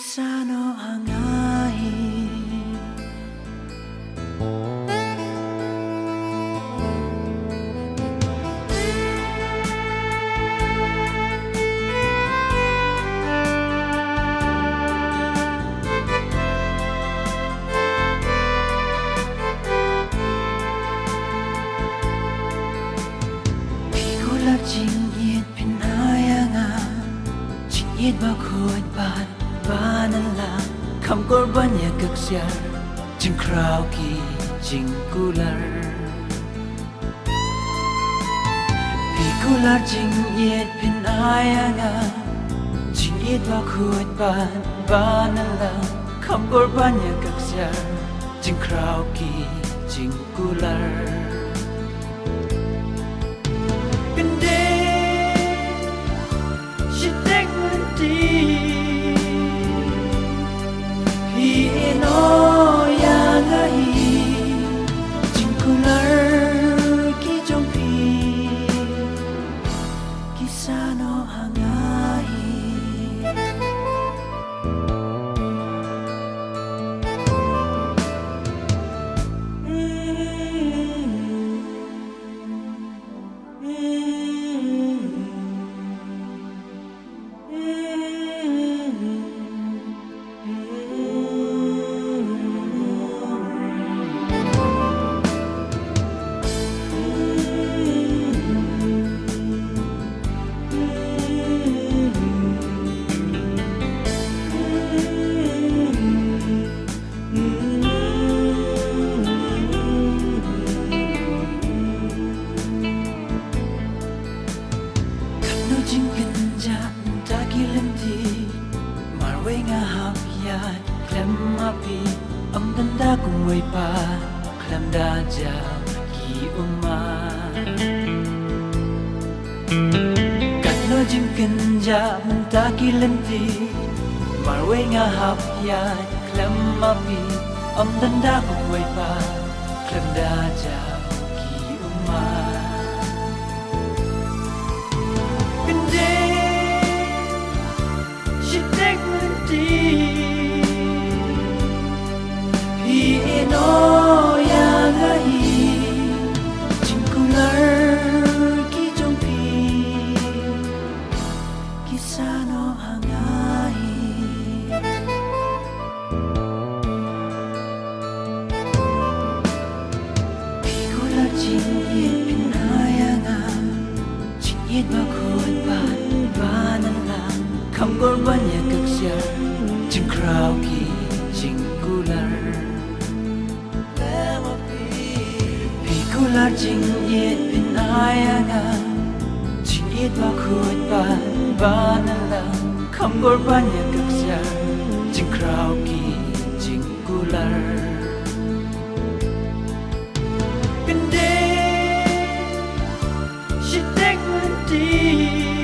Kisah no hangahi Pikulat jingit pinayanga Jingit bakut ban banala Kam korban ya kaksyar Jing kraw ki jing kular Pikulat jingit pinayanga Jingit bakut ban banala Kam korban ya kaksyar Jing kraw ki jing kular Kisah no hangahi Marway nga hapyat klem api am tanda kumway pa klem dajaw ki uma Katno jing kenja menta kilenti Marway nga hapyat klem api am tanda kumway pa klem dajaw ki uma Pino yang ahi Jingkular ki jompi Kisah no hangahi Pikular jingit pinayanga Jingit bakut ban banalang Kam korban ya kaksyar Jing kraw ki jing kular Pikular jingit pinayanga Jingit bakut ban banalang Kam korban ya kaksyar Jing kraw ki jing kular Gende Shitek nanti